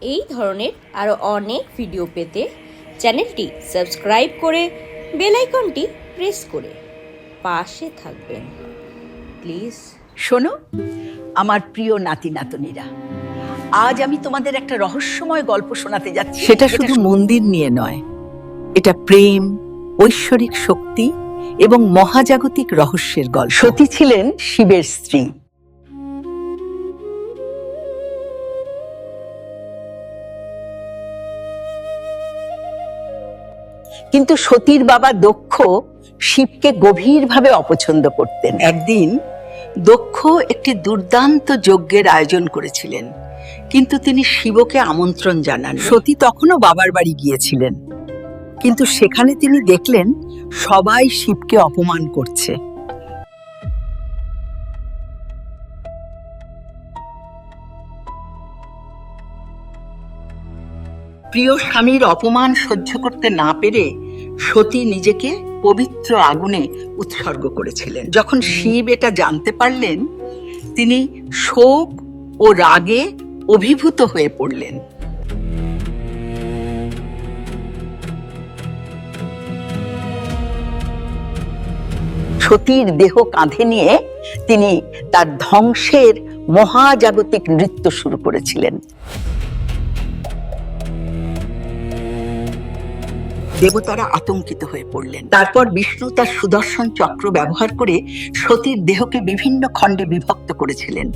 এই ধরনের আরও অনেক ভিডিও পেতে চ্যানেলটি সাবস্ক্রাইব করে বেল আইকনটি প্রেস করে পাশে থাকবেন প্লিজ। শোনো আমার প্রিয় নাতি নাতনিরা, আজ আমি তোমাদের একটা রহস্যময় গল্প শোনাতে যাচ্ছি। সেটা শুধু মন্দির নিয়ে নয়, এটা প্রেম, ঐশ্বরিক শক্তি এবং মহাজাগতিক রহস্যের গল্প। সতী ছিলেন শিবের স্ত্রী। কিন্তু সতীর বাবা দক্ষ শিবকে গভীরভাবে অপছন্দ করতেন। একদিন দক্ষ একটি দুর্দান্ত যজ্ঞের আয়োজন করেছিলেন, কিন্তু তিনি শিবকে আমন্ত্রণ জানান। সতী তখনও বাবার বাড়ি গিয়েছিলেন, কিন্তু সেখানে তিনি দেখলেন সবাই শিবকে অপমান করছে। প্রিয় স্বামীর অপমান সহ্য করতে না পেরে সতী নিজেকে পবিত্র আগুনে উৎসর্গ করেছিলেন। যখন শিব এটা জানতে পারলেন, তিনি শোক ও রাগে অভিভূত হয়ে পড়লেন। সতীর দেহ কাঁধে নিয়ে তিনি তার ধ্বংসের মহাজাগতিক নৃত্য শুরু করেছিলেন। দেবতারা আতঙ্কিত হয়ে পড়লেন। তারপর বিষ্ণু তার সুদর্শন চক্র ব্যবহার করে সতীর দেহকে বিভিন্ন খণ্ডে বিভক্ত করেছিলেন।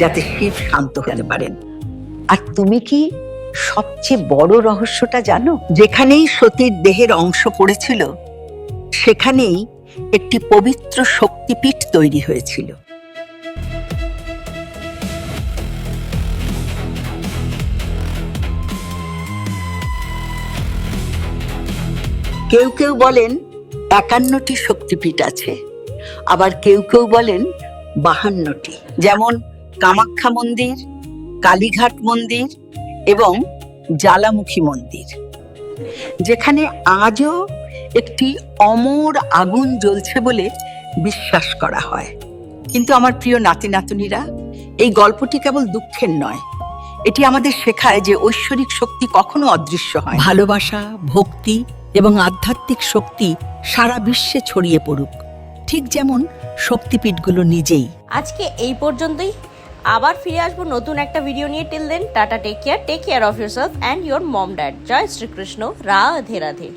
যাতে শিব শান্ত হতে পারেন। আর তুমি কি সবচেয়ে বড় রহস্যটা জানো? যেখানেই সতীর দেহের অংশ পড়েছিল, সেখানেই একটি পবিত্র শক্তিপীঠ তৈরি হয়েছিল। কেউ কেউ বলেন 51টি শক্তিপীঠ আছে, আবার কেউ কেউ বলেন 52টি, যেমন কামাখ্যা মন্দির, কালীঘাট মন্দির এবং জ্বালামুখী মন্দির, যেখানে আজও একটি অমর আগুন জ্বলছে বলে বিশ্বাস করা হয়। কিন্তু আমার প্রিয় নাতি নাতনিরা, এই গল্পটি কেবল দুঃখের নয়, এটি আমাদের শেখায় যে ঐশ্বরিক শক্তি কখনো অদৃশ্য হয়। ভালোবাসা, ভক্তি এবং আধ্যাত্মিক শক্তি সারা বিশ্বে ছড়িয়ে পড়ুক, ঠিক যেমন শক্তিপীঠগুলো নিজেই। আজকে এই পর্যন্তই। আবার ফিরে আসবো নতুন একটা ভিডিও নিয়ে। Till then tata, take care of yourself and your mom dad. জয় শ্রীকৃষ্ণ, রাধে রাধে।